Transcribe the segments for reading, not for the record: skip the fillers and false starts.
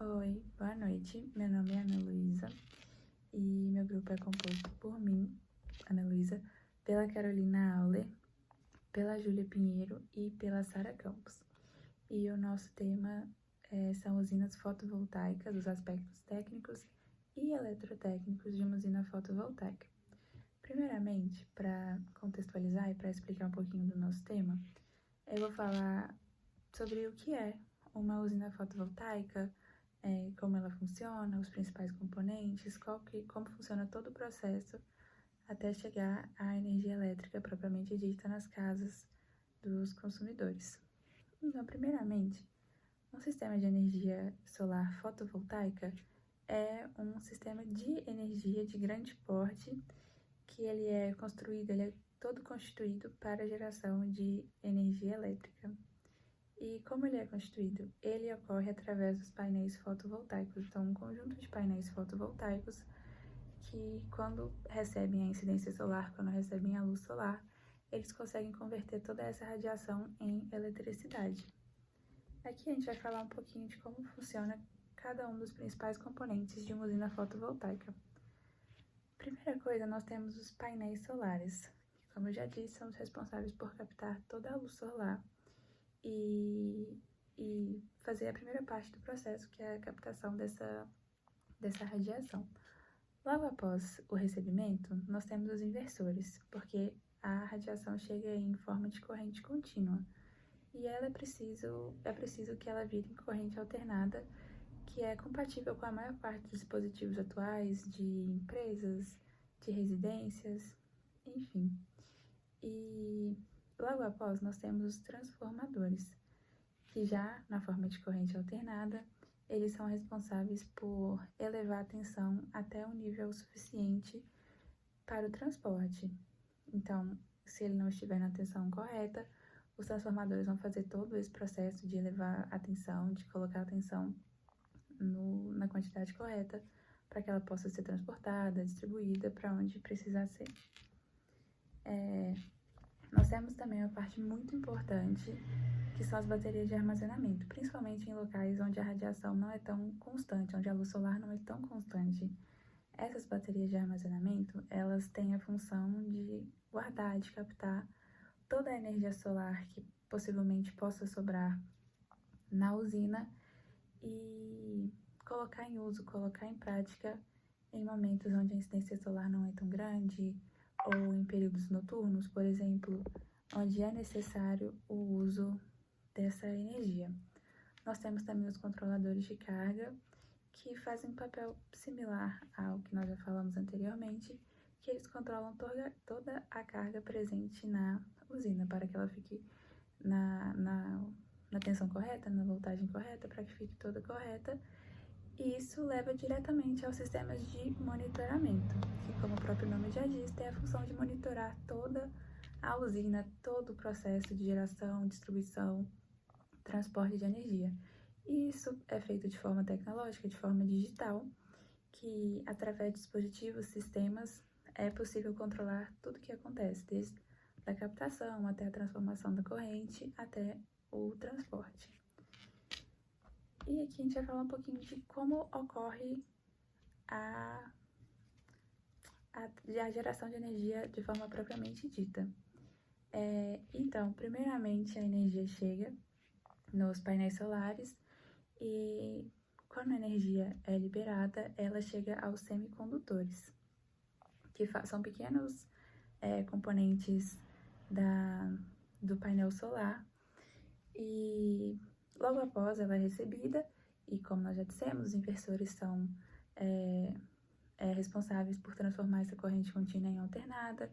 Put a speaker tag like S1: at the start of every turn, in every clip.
S1: Oi, boa noite. Meu nome é Ana Luísa e meu grupo é composto por mim, Ana Luísa, pela Carolina Auler, pela Júlia Pinheiro e pela Sara Campos. E o nosso tema são usinas fotovoltaicas, os aspectos técnicos e eletrotécnicos de uma usina fotovoltaica. Primeiramente, para contextualizar e para explicar um pouquinho do nosso tema, eu vou falar sobre o que é uma usina fotovoltaica, como ela funciona, os principais componentes, como funciona todo o processo até chegar à energia elétrica propriamente dita nas casas dos consumidores. Então, primeiramente, um sistema de energia solar fotovoltaica é um sistema de energia de grande porte que ele é todo constituído para a geração de energia elétrica. E como ele é constituído? Ele ocorre através dos painéis fotovoltaicos. Então, um conjunto de painéis fotovoltaicos que, quando recebem a incidência solar, quando recebem a luz solar, eles conseguem converter toda essa radiação em eletricidade. Aqui a gente vai falar um pouquinho de como funciona cada um dos principais componentes de uma usina fotovoltaica. Primeira coisa, nós temos os painéis solares, que, como eu já disse, são os responsáveis por captar toda a luz solar e fazer a primeira parte do processo, que é a captação dessa radiação. Logo após o recebimento, nós temos os inversores, porque a radiação chega em forma de corrente contínua e é preciso que ela vire em corrente alternada, que é compatível com a maior parte dos dispositivos atuais de empresas, de residências, enfim. E logo após nós temos os transformadores, que já na forma de corrente alternada, eles são responsáveis por elevar a tensão até um nível suficiente para o transporte. Então, se ele não estiver na tensão correta, os transformadores vão fazer todo esse processo de elevar a tensão, de colocar a tensão na quantidade correta, para que ela possa ser transportada, distribuída para onde precisar ser. Nós temos também uma parte muito importante, que são as baterias de armazenamento, principalmente em locais onde a radiação não é tão constante, onde a luz solar não é tão constante. Essas baterias de armazenamento, elas têm a função de guardar, de captar toda a energia solar que possivelmente possa sobrar na usina e colocar em uso, colocar em prática em momentos onde a incidência solar não é tão grande, ou em períodos noturnos, por exemplo, onde é necessário o uso dessa energia. Nós temos também os controladores de carga, que fazem um papel similar ao que nós já falamos anteriormente, que eles controlam toda a carga presente na usina, para que ela fique na tensão correta, na voltagem correta, para que fique toda correta. E isso leva diretamente aos sistemas de monitoramento, que, como o próprio nome já diz, tem a função de monitorar toda a usina, todo o processo de geração, distribuição, transporte de energia. E isso é feito de forma tecnológica, de forma digital, que através de dispositivos, sistemas, é possível controlar tudo o que acontece, desde a captação até a transformação da corrente, até o transporte. E aqui a gente vai falar um pouquinho de como ocorre a geração de energia de forma propriamente dita. Então, primeiramente, a energia chega nos painéis solares e, quando a energia é liberada, ela chega aos semicondutores, que são pequenos componentes do painel solar. E logo após ela é recebida, e como nós já dissemos, os inversores são responsáveis por transformar essa corrente contínua em alternada,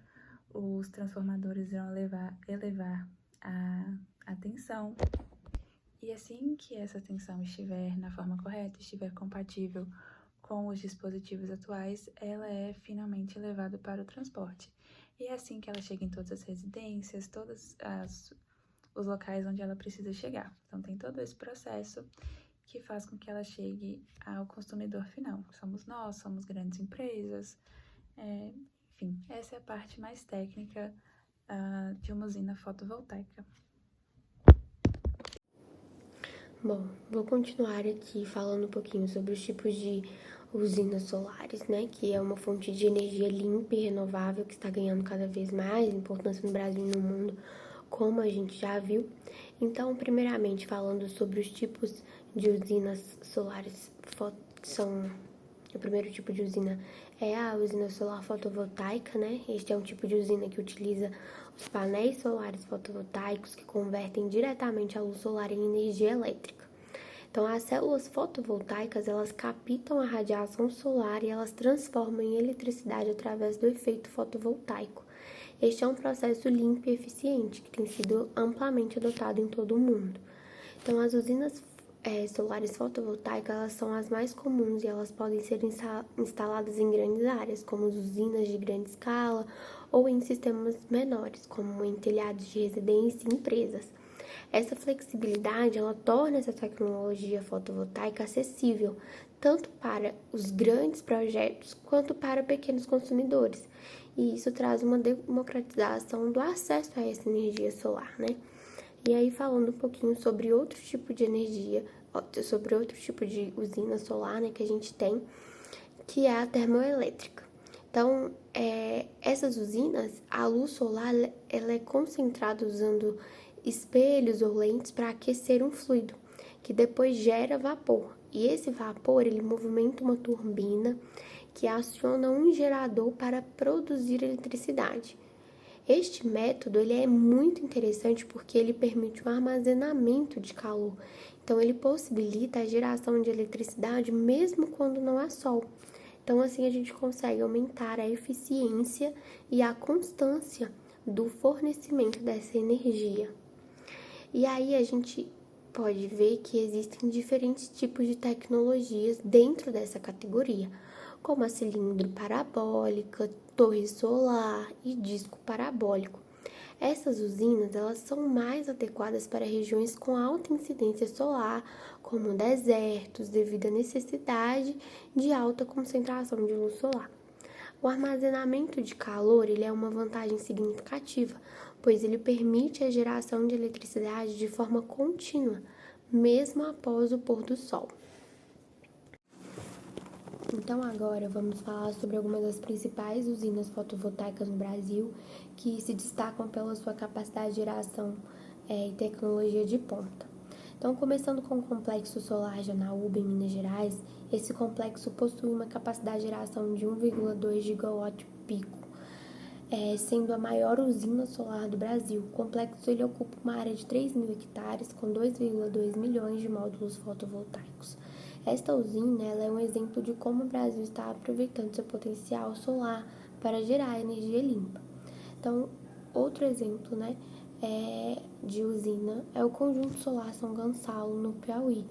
S1: os transformadores vão elevar a tensão, e assim que essa tensão estiver na forma correta, estiver compatível com os dispositivos atuais, ela é finalmente levada para o transporte. E é assim que ela chega em todas as residências, os locais onde ela precisa chegar. Então, tem todo esse processo que faz com que ela chegue ao consumidor final. Somos nós, somos grandes empresas, enfim, essa é a parte mais técnica de uma usina fotovoltaica.
S2: Bom, vou continuar aqui falando um pouquinho sobre os tipos de usinas solares, né? Que é uma fonte de energia limpa e renovável que está ganhando cada vez mais importância no Brasil e no mundo, como a gente já viu. Então, primeiramente, falando sobre os tipos de usinas solares, são o primeiro tipo de usina é a usina solar fotovoltaica, né? Este é um tipo de usina que utiliza os painéis solares fotovoltaicos que convertem diretamente a luz solar em energia elétrica. Então, as células fotovoltaicas, elas captam a radiação solar e elas transformam em eletricidade através do efeito fotovoltaico. Este é um processo limpo e eficiente que tem sido amplamente adotado em todo o mundo. Então, as usinas solares fotovoltaicas, elas são as mais comuns e elas podem ser instaladas em grandes áreas, como usinas de grande escala ou em sistemas menores, como em telhados de residência e empresas. Essa flexibilidade, ela torna essa tecnologia fotovoltaica acessível tanto para os grandes projetos quanto para pequenos consumidores. E isso traz uma democratização do acesso a essa energia solar, né? E aí, falando um pouquinho sobre outro tipo de energia, sobre outro tipo de usina solar, né, que a gente tem, que é a termoelétrica. Então, essas usinas, a luz solar, ela é concentrada usando espelhos ou lentes para aquecer um fluido, que depois gera vapor. E esse vapor, ele movimenta uma turbina que aciona um gerador para produzir eletricidade. Este método ele é muito interessante porque ele permite o armazenamento de calor. Então, ele possibilita a geração de eletricidade mesmo quando não há sol. Então, assim, a gente consegue aumentar a eficiência e a constância do fornecimento dessa energia. E aí a gente pode ver que existem diferentes tipos de tecnologias dentro dessa categoria, como a cilindro parabólica, torre solar e disco parabólico. Essas usinas, elas são mais adequadas para regiões com alta incidência solar, como desertos, devido à necessidade de alta concentração de luz solar. O armazenamento de calor ele é uma vantagem significativa, pois ele permite a geração de eletricidade de forma contínua, mesmo após o pôr do sol. Então agora vamos falar sobre algumas das principais usinas fotovoltaicas no Brasil que se destacam pela sua capacidade de geração e tecnologia de ponta. Então, começando com o Complexo Solar Janaúba, em Minas Gerais, esse complexo possui uma capacidade de geração de 1,2 gigawatt pico, sendo a maior usina solar do Brasil. O complexo ele ocupa uma área de 3.000 hectares, com 2,2 milhões de módulos fotovoltaicos. Esta usina ela é um exemplo de como o Brasil está aproveitando seu potencial solar para gerar energia limpa. Então, outro exemplo, de usina é o Conjunto Solar São Gonçalo, no Piauí.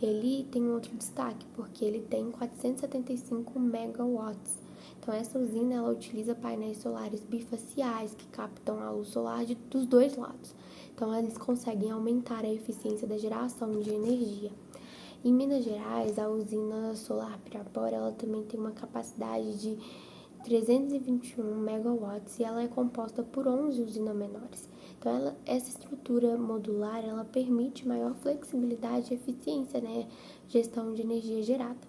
S2: Ele tem um outro destaque, porque ele tem 475 megawatts. Então, essa usina ela utiliza painéis solares bifaciais que captam a luz solar dos dois lados. Então, eles conseguem aumentar a eficiência da geração de energia. Em Minas Gerais, a usina solar Pirapora ela também tem uma capacidade de 321 megawatts e ela é composta por 11 usinas menores. Então, essa estrutura modular ela permite maior flexibilidade e eficiência, gestão de energia gerada.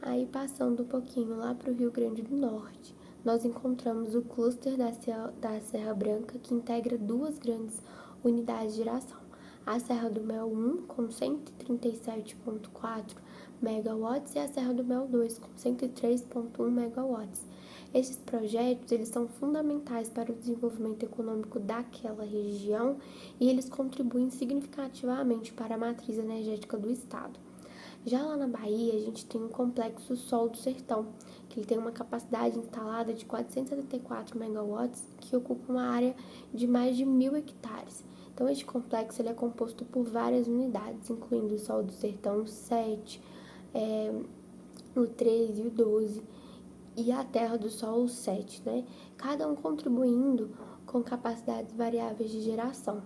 S2: Aí, passando um pouquinho lá para o Rio Grande do Norte, nós encontramos o cluster da Serra Branca, que integra duas grandes unidades de geração. A Serra do Mel 1, com 137,4 megawatts, e a Serra do Mel 2, com 103,1 megawatts. Esses projetos eles são fundamentais para o desenvolvimento econômico daquela região e eles contribuem significativamente para a matriz energética do estado. Já lá na Bahia, a gente tem o Complexo Sol do Sertão, que ele tem uma capacidade instalada de 474 megawatts, que ocupa uma área de mais de 1.000 hectares. Então, este complexo ele é composto por várias unidades, incluindo o Sol do Sertão 7, o 13 e o 12, e a Terra do Sol 7, Cada um contribuindo com capacidades variáveis de geração.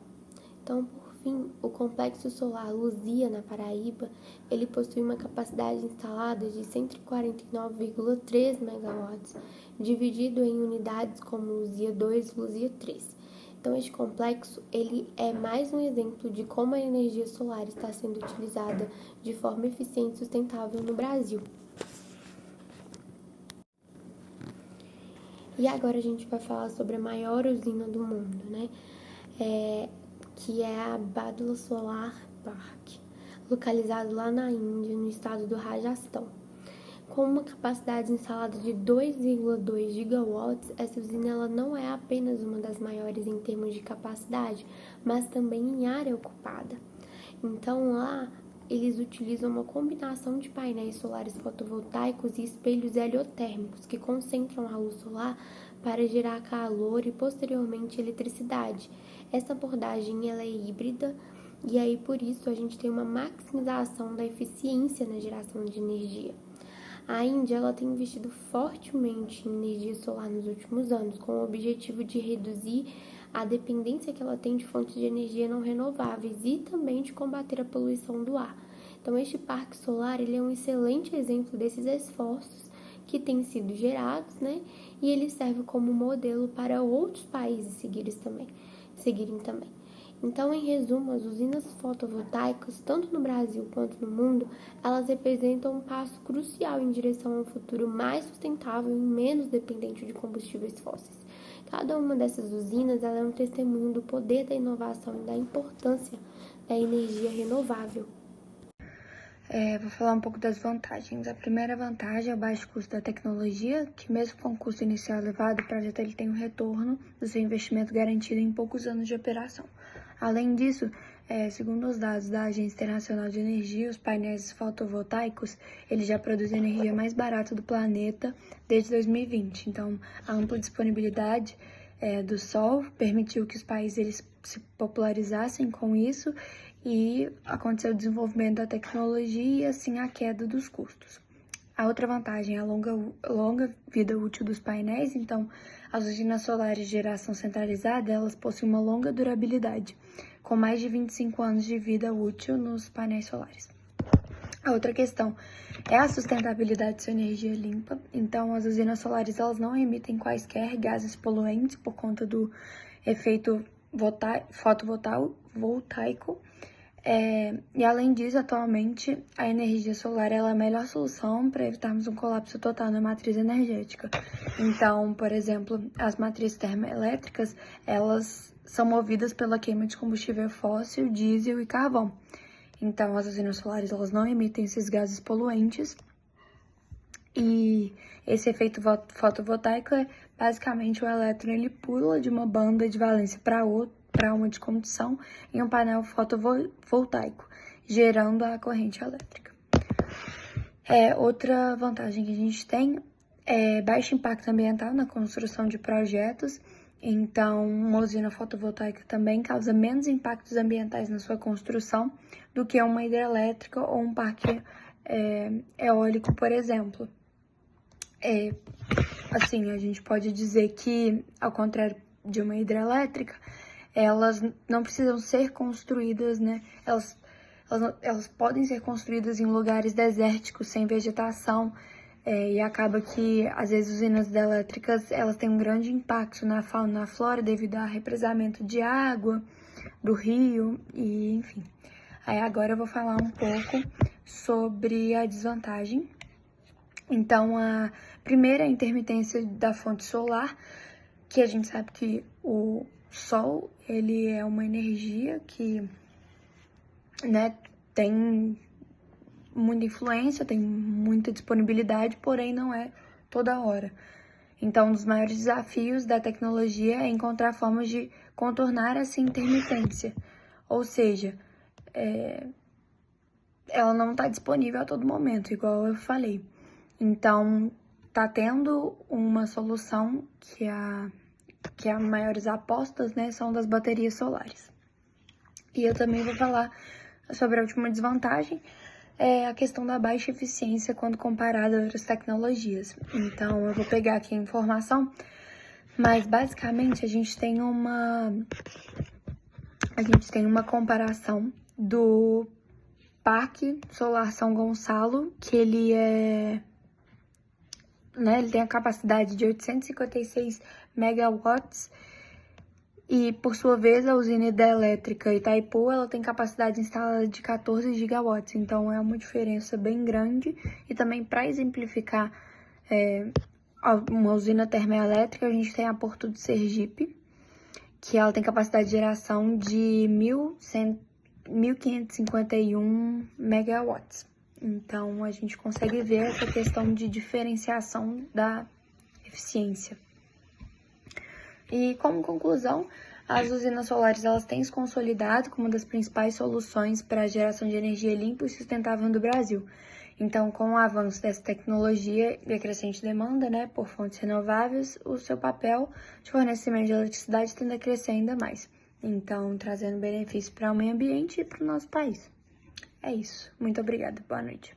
S2: Então, por fim, o Complexo Solar Luzia, na Paraíba, ele possui uma capacidade instalada de 149,3 megawatts, dividido em unidades como Luzia 2 e Luzia 3. Então, este complexo, ele é mais um exemplo de como a energia solar está sendo utilizada de forma eficiente e sustentável no Brasil. E agora a gente vai falar sobre a maior usina do mundo, né? Que é a Bhadla Solar Park, localizado lá na Índia, no estado do Rajastão. Com uma capacidade instalada de 2,2 gigawatts, essa usina ela não é apenas uma das maiores em termos de capacidade, mas também em área ocupada. Então lá eles utilizam uma combinação de painéis solares fotovoltaicos e espelhos heliotérmicos que concentram a luz solar para gerar calor e posteriormente eletricidade. Essa abordagem ela é híbrida e aí por isso a gente tem uma maximização da eficiência na geração de energia. A Índia ela tem investido fortemente em energia solar nos últimos anos, com o objetivo de reduzir a dependência que ela tem de fontes de energia não renováveis e também de combater a poluição do ar. Então, este parque solar ele é um excelente exemplo desses esforços que têm sido gerados, né? E ele serve como modelo para outros países seguirem também. Então, em resumo, as usinas fotovoltaicas, tanto no Brasil quanto no mundo, elas representam um passo crucial em direção a um futuro mais sustentável e menos dependente de combustíveis fósseis. Cada uma dessas usinas ela é um testemunho do poder da inovação e da importância da energia renovável.
S1: Vou falar um pouco das vantagens. A primeira vantagem é o baixo custo da tecnologia, que mesmo com o custo inicial elevado, o projeto ele tem um retorno do seu investimento garantido em poucos anos de operação. Além disso, segundo os dados da Agência Internacional de Energia, os painéis fotovoltaicos eles já produzem a energia mais barata do planeta desde 2020. Então, a ampla disponibilidade do sol permitiu que os países eles se popularizassem com isso e aconteceu o desenvolvimento da tecnologia e assim a queda dos custos. A outra vantagem é a longa vida útil dos painéis, então as usinas solares de geração centralizada, elas possuem uma longa durabilidade, com mais de 25 anos de vida útil nos painéis solares. A outra questão é a sustentabilidade de sua energia limpa, então as usinas solares elas não emitem quaisquer gases poluentes por conta do efeito fotovoltaico. E além disso, atualmente, a energia solar ela é a melhor solução para evitarmos um colapso total na matriz energética. Então, por exemplo, as matrizes termoelétricas, elas são movidas pela queima de combustível fóssil, diesel e carvão. Então, as usinas solares elas não emitem esses gases poluentes. E esse efeito fotovoltaico é basicamente o elétron ele pula de uma banda de valência para uma de condução em um painel fotovoltaico, gerando a corrente elétrica. Outra vantagem que a gente tem é baixo impacto ambiental na construção de projetos. Então, uma usina fotovoltaica também causa menos impactos ambientais na sua construção do que uma hidrelétrica ou um parque eólico, por exemplo. Assim, a gente pode dizer que, ao contrário de uma hidrelétrica, elas não precisam ser construídas, né? Elas podem ser construídas em lugares desérticos, sem vegetação, e acaba que, às vezes, usinas hidrelétricas, elas têm um grande impacto na fauna e na flora devido ao represamento de água do rio, e enfim. Aí agora eu vou falar um pouco sobre a desvantagem. Então, a primeira é a intermitência da fonte solar, que a gente sabe que o sol, ele é uma energia que, né, tem muita influência, tem muita disponibilidade, porém não é toda hora. Então, um dos maiores desafios da tecnologia é encontrar formas de contornar essa intermitência, ou seja, ela não está disponível a todo momento, igual eu falei. Então, tá tendo uma solução que as maiores apostas, né, são das baterias solares. E eu também vou falar sobre a última desvantagem, a questão da baixa eficiência quando comparada a outras tecnologias. Então, eu vou pegar aqui a informação, mas basicamente a gente tem uma comparação do Parque Solar São Gonçalo, que ele tem a capacidade de 856 megawatts E, por sua vez, a usina hidrelétrica Itaipu, ela tem capacidade instalada de 14 gigawatts, então é uma diferença bem grande. E também, para exemplificar uma usina termoelétrica, a gente tem a Porto de Sergipe, que ela tem capacidade de geração de 1.551 megawatts. Então, a gente consegue ver essa questão de diferenciação da eficiência. E, como conclusão, as usinas solares elas têm se consolidado como uma das principais soluções para a geração de energia limpa e sustentável do Brasil. Então, com o avanço dessa tecnologia e a crescente demanda, por fontes renováveis, o seu papel de fornecimento de eletricidade tende a crescer ainda mais. Então, trazendo benefícios para o meio ambiente e para o nosso país. É isso. Muito obrigada. Boa noite.